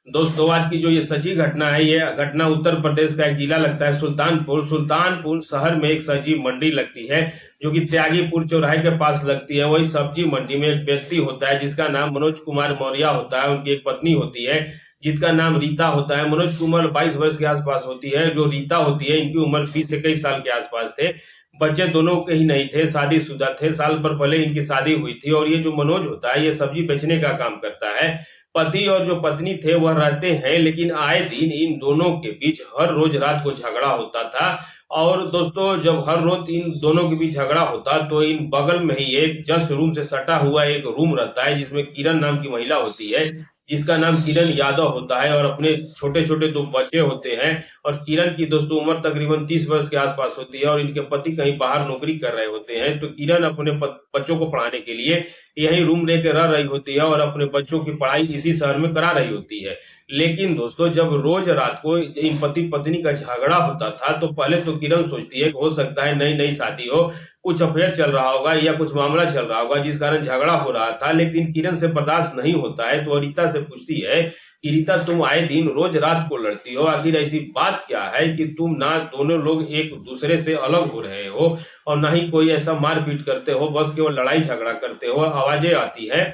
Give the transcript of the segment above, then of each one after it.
दोस्तों आज की जो ये सची घटना है, ये घटना उत्तर प्रदेश का एक जिला लगता है सुल्तानपुर। सुल्तानपुर शहर में एक सब्जी मंडी लगती है जो कि त्यागीपुर चौराहे के पास लगती है। वही सब्जी मंडी में एक व्यक्ति होता है जिसका नाम मनोज कुमार मौर्य होता है। उनकी एक पत्नी होती है जिसका नाम रीता होता है। मनोज कुमार 22 वर्ष के आसपास होती है। जो रीता होती है इनकी उम्र 20 से 21 साल के आसपास थे। बच्चे दोनों के ही नहीं थे, शादीशुदा थे। साल भर पहले इनकी शादी हुई थी। और ये जो मनोज होता है ये सब्जी बेचने का काम करता है। पति और जो पत्नी थे वह रहते हैं, लेकिन आए दिन इन दोनों के बीच हर रोज रात को झगड़ा होता था। और दोस्तों जब हर रोज इन दोनों के बीच झगड़ा होता तो इन बगल में ही एक जस्ट रूम से सटा हुआ एक रूम रहता है जिसमें किरण नाम की महिला होती है, जिसका नाम किरण यादव होता है। और अपने छोटे छोटे दो बच्चे होते हैं। और किरण की दोस्तों उम्र तकरीबन 30 वर्ष के आसपास होती है। और इनके पति कहीं बाहर नौकरी कर रहे होते हैं। तो किरण अपने बच्चों को पढ़ाने के लिए यही रूम लेकर रह रही होती है और अपने बच्चों की पढ़ाई इसी शहर में करा रही होती है। लेकिन दोस्तों जब रोज रात को इन पति पत्नी का झगड़ा होता था तो पहले तो किरण सोचती है कि हो सकता है नई नई शादी हो, कुछ अफेयर चल रहा होगा या कुछ मामला चल रहा होगा जिस कारण झगड़ा हो रहा था। लेकिन किरण से बर्दाश्त नहीं होता है तो रीता से पूछती है कि रीता तुम आए दिन रोज रात को लड़ती हो, आखिर ऐसी बात क्या है कि तुम ना दोनों लोग एक दूसरे से अलग हो रहे हो और ना ही कोई ऐसा मारपीट करते हो, बस केवल लड़ाई झगड़ा करते हो, आवाजें आती है।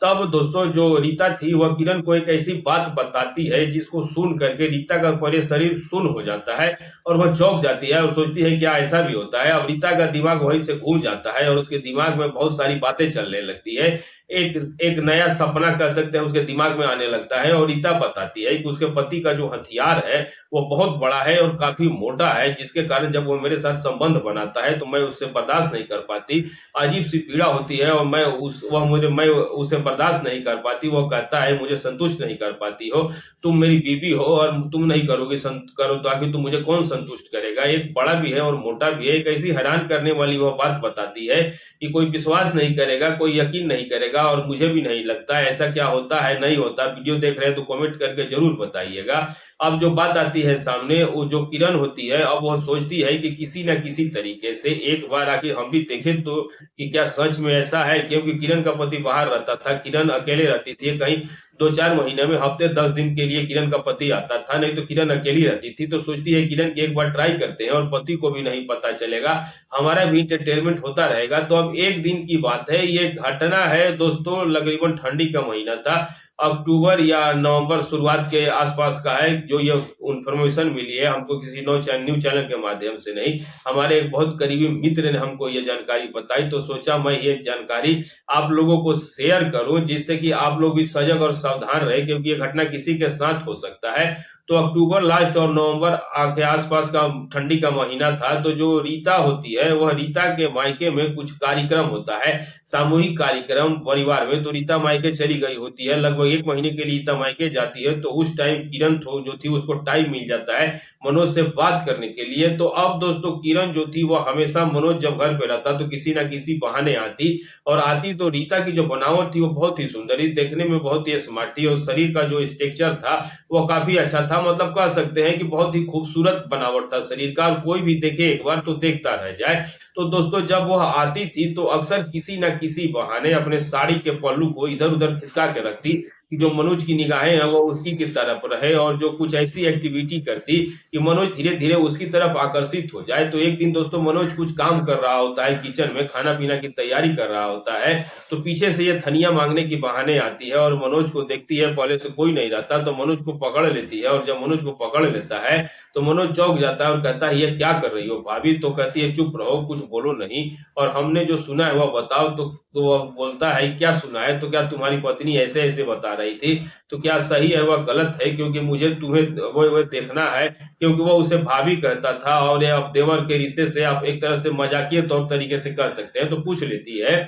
तब दोस्तों जो रीता थी वह किरण को एक ऐसी बात बताती है जिसको सुन करके रीता का पहले शरीर सुन्न हो जाता है और वह चौंक जाती है और सोचती है क्या ऐसा भी होता है। अब रीता का दिमाग वहीं से घूम जाता है और उसके दिमाग में बहुत सारी बातें चलने लगती है। एक एक नया सपना कह सकते हैं उसके दिमाग में आने लगता है। और रीता बताती है कि उसके पति का जो हथियार है वो बहुत बड़ा है और काफी मोटा है, जिसके कारण जब वो मेरे साथ संबंध बनाता है तो मैं उससे बर्दाश्त नहीं कर पाती, अजीब सी पीड़ा होती है और मैं उसे बर्दाश्त नहीं कर पाती। वो कहता है मुझे संतुष्ट नहीं कर पाती हो, तुम मेरी बीवी हो और तुम नहीं करोगे करो तो आखिर तुम मुझे कौन संतुष्ट करेगा। एक बड़ा भी है और मोटा भी है। एक ऐसी हैरान करने वाली वह बात बताती है कि कोई विश्वास नहीं करेगा, कोई यकीन नहीं करेगा और मुझे भी नहीं लगता ऐसा क्या होता है नहीं होता। वीडियो देख रहे हैं तो कमेंट करके जरूर बताइएगा। अब जो बात आती है सामने, वो जो किरण होती है अब वह सोचती है कि किसी न किसी तरीके से एक बार आके हम भी देखें तो कि क्या सच में ऐसा है। क्योंकि किरण का पति बाहर रहता था, किरण अकेले रहती थी। कहीं 2-4 महीने में हफ्ते 10 दिन के लिए किरण का पति आता था, नहीं तो किरण अकेली रहती थी। तो सोचती है किरण की एक बार ट्राई करते हैं और पति को भी नहीं पता चलेगा, हमारा भी इंटरटेनमेंट होता रहेगा। तो अब एक दिन की बात है, ये घटना है दोस्तों तकरीबन ठंडी का महीना था, अक्टूबर या नवंबर शुरुआत के आसपास का है। जो ये इंफॉर्मेशन मिली है हमको किसी न्यूज चैनल के माध्यम से नहीं, हमारे एक बहुत करीबी मित्र ने हमको ये जानकारी बताई। तो सोचा मैं ये जानकारी आप लोगों को शेयर करूं जिससे कि आप लोग भी सजग और सावधान रहे, क्योंकि ये घटना किसी के साथ हो सकता है। तो अक्टूबर लास्ट और नवंबर के आसपास का ठंडी का महीना था। तो जो रीता होती है वह रीता के मायके में कुछ कार्यक्रम होता है, सामूहिक कार्यक्रम परिवार में। तो रीता मायके चली गई होती है, लगभग 1 महीने के लिए रीता मायके जाती है। तो उस टाइम किरण जो थी उसको टाइम मिल जाता है मनोज से बात करने के लिए। तो अब दोस्तों किरण जो थी वह हमेशा मनोज जब घर पे रहता तो किसी ना किसी बहाने आती। और आती तो रीता की जो बनावट थी वो बहुत ही सुंदर थी, देखने में बहुत ही स्मार्ट थी और शरीर का जो स्ट्रक्चर था वो काफी अच्छा था। मतलब कह सकते हैं कि बहुत ही खूबसूरत बनावट था शरीर का, और कोई भी देखे एक बार तो देखता रह जाए। तो दोस्तों जब वह आती थी तो अक्सर किसी न किसी बहाने अपने साड़ी के पल्लू को इधर उधर खिसका के रखती कि जो मनोज की निगाहें हैं वो उसकी की तरफ रहे, और जो कुछ ऐसी एक्टिविटी करती कि मनोज धीरे धीरे उसकी तरफ आकर्षित हो जाए। तो एक दिन दोस्तों मनोज कुछ काम कर रहा होता है, किचन में खाना पीना की तैयारी कर रहा होता है। तो पीछे से ये धनिया मांगने की बहाने आती है और मनोज को देखती है, पहले से कोई नहीं रहता तो मनोज को पकड़ लेती है। और जब मनोज को पकड़ लेता है तो मनोज चौंक जाता है और कहता है ये क्या कर रही हो भाभी। तो कहती है चुप रहो, कुछ बोलो नहीं, और हमने जो सुना है वह बताओ। तो वह बोलता है क्या सुना है, तो क्या तुम्हारी पत्नी ऐसे ऐसे बता रही थी, तो क्या सही है वह गलत है, क्योंकि मुझे तुम्हें वो देखना है। क्योंकि वो उसे भाभी कहता था और ये अब देवर के रिश्ते से आप एक तरह से मजाकिया तौर तरीके से कर सकते हैं। तो पूछ लेती है।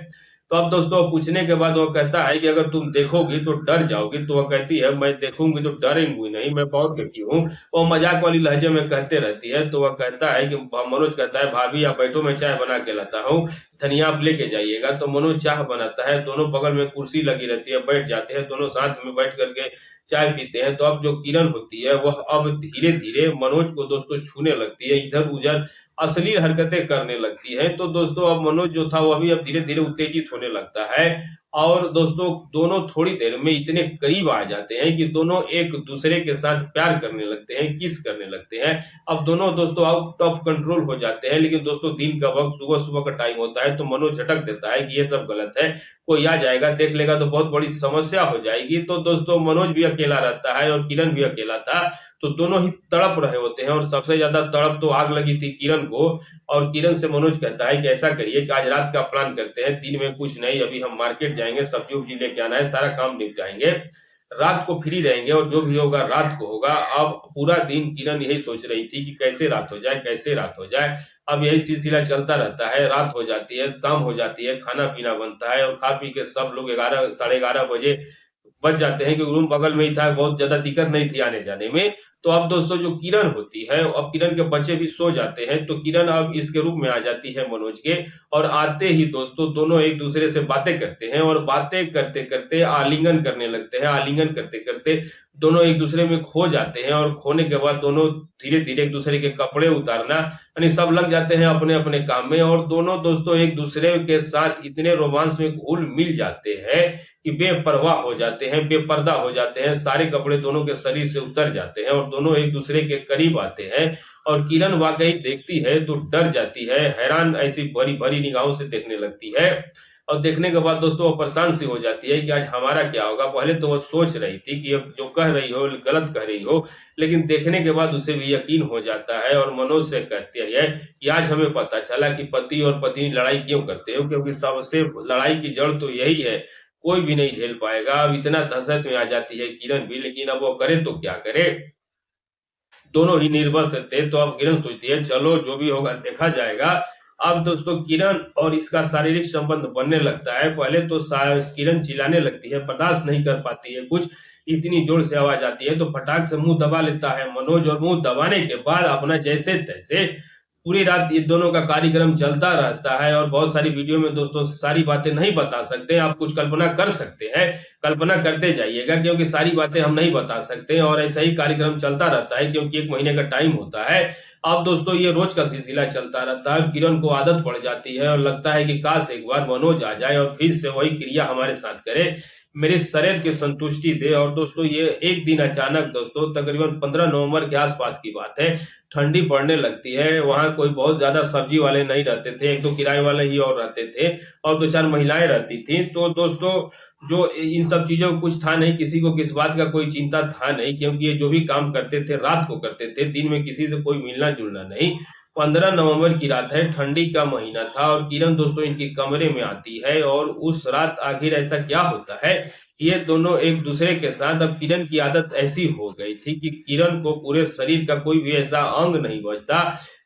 तो अब दोस्तों पूछने के बाद वो कहता है कि अगर तुम देखोगी तो डर जाओगी। तो वह कहती है मैं देखूंगी तो डरेंगी नहीं, मैं बहुत देखी हूँ। वो मजाक वाली लहजे में कहते रहती है। तो वह कहता है कि मनोज कहता है भाभी आप बैठो, मैं चाय बना के लाता हूँ, धनिया आप लेके जाइएगा। तो मनोज चाय बनाता है, दोनों बगल में कुर्सी लगी रहती है, बैठ जाते हैं, दोनों साथ में बैठ करके चाय पीते हैं। तो अब जो किरण होती है वह अब धीरे धीरे मनोज को दोस्तों छूने लगती है, इधर उधर अश्लील हरकतें करने लगती है। तो दोस्तों अब मनोज जो था वह भी अब धीरे धीरे उत्तेजित होने लगता है और दोस्तों दोनों थोड़ी देर में इतने करीब आ जाते हैं कि दोनों एक दूसरे के साथ प्यार करने लगते हैं, किस करने लगते हैं। अब दोनों दोस्तों आउट ऑफ कंट्रोल हो जाते हैं, लेकिन दोस्तों दिन का वक्त सुबह सुबह का टाइम होता है तो मनोज झटक देता है कि ये सब गलत है, कोई आ जाएगा देख लेगा तो बहुत बड़ी समस्या हो जाएगी। तो दोस्तों मनोज भी अकेला रहता है और किरण भी अकेला था, तो दोनों ही तड़प रहे होते हैं और सबसे ज्यादा तड़प तो आग लगी थी किरण को। और किरण से मनोज कहता है कि ऐसा करिए कि आज रात का प्लान करते हैं, दिन में कुछ नहीं, अभी हम मार्केट जाएंगे, सब्जी उब्जी लेके आना है, सारा काम निपटाएंगे, रात को फ्री रहेंगे और जो भी होगा रात को होगा। अब पूरा दिन किरण यही सोच रही थी कि कैसे रात हो जाए, कैसे रात हो जाए। अब यही सिलसिला चलता रहता है, रात हो जाती है, शाम हो जाती है, खाना पीना बनता है और खा पी के सब लोग 11 साढ़े 11 बजे बच जाते हैं, क्योंकि रूम बगल में ही था, बहुत ज्यादा दिक्कत नहीं थी आने जाने में। तो अब दोस्तों जो किरण होती है, अब किरण के बच्चे भी सो जाते हैं, तो किरण अब इसके रूप में आ जाती है मनोज के। और आते ही दोस्तों दोनों एक दूसरे से बातें करते हैं और बातें करते करते आलिंगन करने लगते हैं। आलिंगन करते करते दोनों एक दूसरे में खो जाते हैं और खोने के बाद दोनों धीरे धीरे एक दूसरे के कपड़े उतारना, यानी सब लग जाते हैं अपने अपने काम में। और दोनों दोस्तों एक दूसरे के साथ इतने रोमांस में घुल मिल जाते हैं कि बेपरवाह हो जाते हैं, बेपर्दा हो जाते हैं, सारे कपड़े दोनों के शरीर से उतर जाते हैं और दोनों एक दूसरे के करीब आते हैं। और किरण वाकई देखती है तो डर जाती है, हैरान ऐसी भरी भरी निगाहों से देखने लगती है। और देखने के बाद दोस्तों वो परेशान सी हो जाती है कि आज हमारा क्या होगा। पहले तो वो सोच रही थी कि अब जो कह रही हो गलत कह रही हो, लेकिन देखने के बाद उसे भी यकीन हो जाता है और मनोज से कहती है कि आज हमें पता चला कि पति और पत्नी लड़ाई क्यों करते हो, क्योंकि सबसे लड़ाई की जड़ तो यही है, कोई भी नहीं झेल पाएगा। अब इतना दहशत में आ जाती है किरण भी, लेकिन अब वो करे तो क्या करे, दोनों ही निर्बस थे। तो अब किरण सोचती है चलो जो भी होगा देखा जाएगा। अब दोस्तों किरण और इसका शारीरिक संबंध बनने लगता है। पहले तो किरण चिल्लाने लगती है, बर्दाश्त नहीं कर पाती है कुछ, इतनी जोर से आवाज आती है तो फटाक से मुंह दबा लेता है मनोज। और मुंह दबाने के बाद अपना जैसे तैसे पूरी रात ये दोनों का कार्यक्रम चलता रहता है। और बहुत सारी वीडियो में दोस्तों सारी बातें नहीं बता सकते, आप कुछ कल्पना कर सकते हैं, कल्पना करते जाइएगा, क्योंकि सारी बातें हम नहीं बता सकते। और ऐसा ही कार्यक्रम चलता रहता है क्योंकि 1 महीने का टाइम होता है। अब दोस्तों ये रोज का सिलसिला चलता रहता है। किरण को आदत पड़ जाती है और लगता है कि काश एक बार मनोज आ जाए और फिर से वही क्रिया हमारे साथ करे, मेरे शरीर की संतुष्टि दे। और दोस्तों ये एक दिन अचानक दोस्तों तकरीबन 15 नवंबर के आसपास की बात है, ठंडी पड़ने लगती है। वहां कोई बहुत ज्यादा सब्जी वाले नहीं रहते थे, 1-2 किराए वाले ही और रहते थे और 2-4 महिलाएं रहती थी। तो दोस्तों जो इन सब चीजों को कुछ था नहीं, किसी को किस बात का कोई चिंता था नहीं, क्योंकि ये जो भी काम करते थे रात को करते थे, दिन में किसी से कोई मिलना जुलना नहीं। 15 नवंबर की रात है, ठंडी का महीना था और किरण दोस्तों इनके कमरे में आती है। और उस रात आखिर ऐसा क्या होता है, ये दोनों एक दूसरे के साथ, अब किरण की आदत ऐसी हो गई थी कि किरण को पूरे शरीर का कोई भी ऐसा अंग नहीं बचता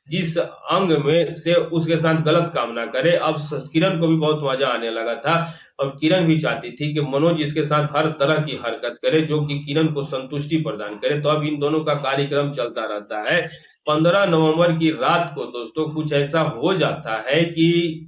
जिस अंग में से उसके साथ गलत काम ना करे। अब किरण को भी बहुत मजा आने लगा था और किरण भी चाहती थी कि मनोज इसके साथ हर तरह की हरकत करे जो कि किरण को संतुष्टि प्रदान करे। तो अब इन दोनों का कार्यक्रम चलता रहता है। 15 नवंबर की रात को दोस्तों कुछ ऐसा हो जाता है कि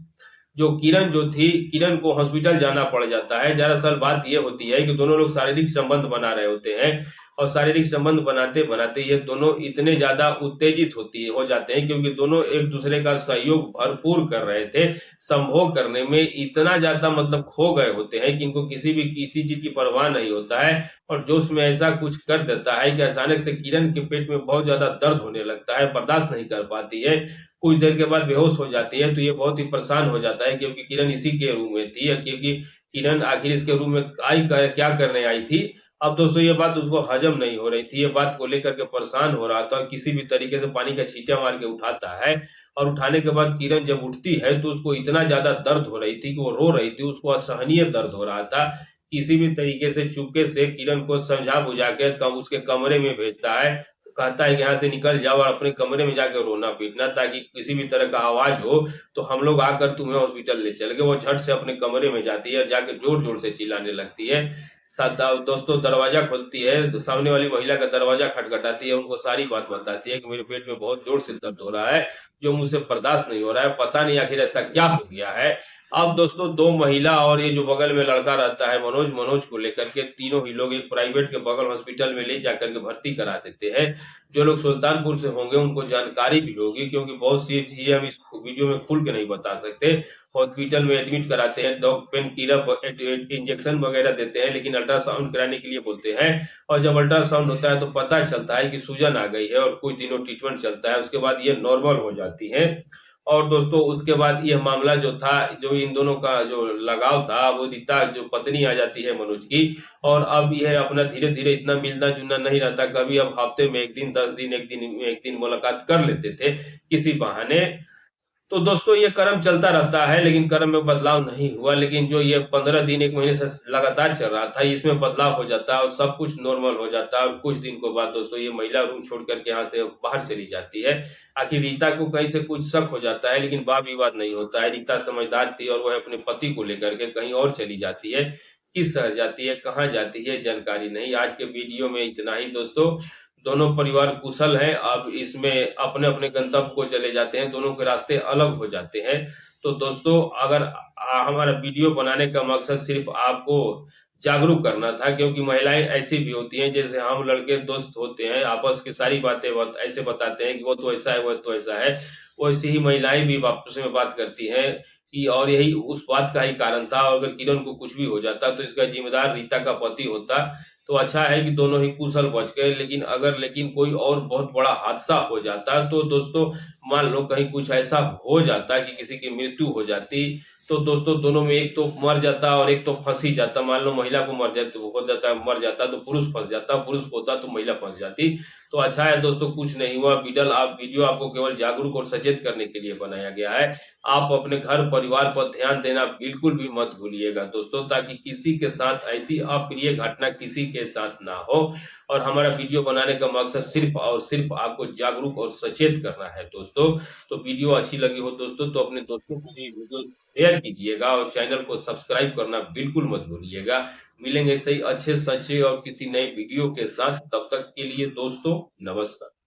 जो किरण जो थी, किरण को हॉस्पिटल जाना पड़ जाता है। दरअसल बात ये होती है कि दोनों लोग शारीरिक संबंध बना रहे होते हैं और शारीरिक संबंध बनाते बनाते ये दोनों इतने ज्यादा उत्तेजित हो जाते हैं, क्योंकि दोनों एक दूसरे का सहयोग भरपूर कर रहे थे। संभोग करने में इतना ज्यादा मतलब खो गए होते हैं कि इनको किसी चीज की परवाह नहीं होता है। और जोश में ऐसा कुछ कर देता है कि अचानक से किरण के पेट में बहुत ज्यादा दर्द होने लगता है, बर्दाश्त नहीं कर पाती है, कुछ देर के बाद बेहोश हो जाती है। तो ये बहुत ही परेशान हो जाता है क्योंकि किरण इसी के रूम में थी, क्योंकि किरण आखिर इसके रूम में क्या करने आई थी। अब दोस्तों ये बात उसको हजम नहीं हो रही थी, ये बात को लेकर के परेशान हो रहा था। किसी भी तरीके से पानी का छींटा मार के उठाता है और उठाने के बाद किरण जब उठती है तो उसको इतना ज्यादा दर्द हो रही थी कि वो रो रही थी, उसको असहनीय दर्द हो रहा था। किसी भी तरीके से चुपके से किरण को समझा बुझा के उसके कमरे में भेजता है, कहता है कि यहाँ से निकल जाओ और अपने कमरे में जाकर रोना पीटना, ताकि किसी भी तरह का आवाज हो तो हम लोग आकर तुम्हें हॉस्पिटल ले चल गए। वो झट से अपने कमरे में जाती है और जाकर जोर जोर से चिल्लाने लगती है। साथ दोस्तों दरवाजा खोलती है तो सामने वाली महिला का दरवाजा खटखटाती है, उनको सारी बात बताती है कि मेरे पेट में बहुत जोर से दर्द हो रहा है जो मुझसे बर्दाश्त नहीं हो रहा है, पता नहीं आखिर ऐसा क्या हो गया है। अब दोस्तों 2 महिला और ये जो बगल में लड़का रहता है मनोज, मनोज को लेकर के तीनों ही लोग एक प्राइवेट के बगल हॉस्पिटल में ले जाकर के भर्ती करा देते हैं। जो लोग सुल्तानपुर से होंगे उनको जानकारी भी होगी, क्योंकि बहुत सी चीज़ें हम इस वीडियो में खुल के नहीं बता सकते। हॉस्पिटल में एडमिट कराते हैं, डॉग पेन किलर इंजेक्शन वगैरह देते हैं, लेकिन अल्ट्रासाउंड कराने के लिए बोलते हैं। और जब अल्ट्रासाउंड होता है तो पता चलता है कि सूजन आ गई है और कुछ दिनों ट्रीटमेंट चलता है, उसके बाद ये नॉर्मल हो जाती है। और दोस्तों उसके बाद ये मामला जो था, जो इन दोनों का जो लगाव था, वो रीता जो पत्नी आ जाती है मनोज की, और अब यह अपना धीरे-धीरे इतना मिलना-जुलना नहीं रहता। कभी अब हफ्ते में 1 दिन, 10 दिन, 1 दिन मुलाकात कर लेते थे किसी बहाने। तो दोस्तों ये क्रम चलता रहता है, लेकिन क्रम में बदलाव नहीं हुआ। लेकिन जो ये 15 दिन 1 महीने से लगातार चल रहा था, इसमें बदलाव हो जाता है और सब कुछ नॉर्मल हो जाता है। और कुछ दिन के बाद दोस्तों ये महिला रूम छोड़ करके यहाँ से बाहर चली जाती है। आखिर रीता को कहीं से कुछ शक हो जाता है, लेकिन वाद-विवाद नहीं होता है। रीता समझदार थी और वह अपने पति को लेकर के कहीं और चली जाती है। किस शहर जाती है, कहाँ जाती है, जानकारी नहीं। आज के वीडियो में इतना ही दोस्तों। दोनों परिवार कुशल हैं, अब इसमें अपने-अपने गंतव्य को चले जाते हैं, दोनों के रास्ते अलग हो जाते हैं। तो दोस्तों अगर हमारा वीडियो बनाने का मकसद सिर्फ़ आपको जागरूक करना था, क्योंकि महिलाएँ ऐसी भी होती हैं, जैसे हम लड़के दोस्त होते हैं, आपस की सारी बातें ऐसे बताते हैं कि वो तो ऐसा है, वो तो ऐसा है। वैसे ही महिलाएँ भी आपस में बात करती हैं कि, और यही उस बात का ही कारण था। और अगर किरण को कुछ भी हो जाता तो इसका ज़िम्मेदार रीता का पति होता। तो अच्छा है कि दोनों ही कुशल बच गए। लेकिन कोई और बहुत बड़ा हादसा हो जाता, तो दोस्तों मान लो कहीं कुछ ऐसा हो जाता कि किसी की मृत्यु हो जाती, तो दोस्तों दोनों में एक तो मर जाता और एक तो फँस ही जाता। मान लो महिला को मर जाता तो पुरुष फँस जाता, पुरुष को होता तो महिला फँस जाती। तो अच्छा है दोस्तों, कुछ नहीं हुआ। वीडियो आपको केवल जागरूक और सचेत करने के लिए बनाया गया है। आप अपने घर परिवार पर ध्यान देना बिल्कुल भी मत भूलिएगा दोस्तों, ताकि किसी के साथ ऐसी अप्रिय घटना किसी के साथ ना हो। और हमारा वीडियो बनाने का मकसद सिर्फ और सिर्फ आपको जागरूक और सचेत करना है दोस्तों। तो वीडियो अच्छी लगी हो दोस्तों तो अपने दोस्तों को भी वीडियो शेयर कीजिएगा और चैनल को सब्सक्राइब करना बिल्कुल मत भूलिएगा। मिलेंगे ऐसे ही अच्छे सच्चे और किसी नए वीडियो के साथ। तब तक के लिए दोस्तों नमस्कार।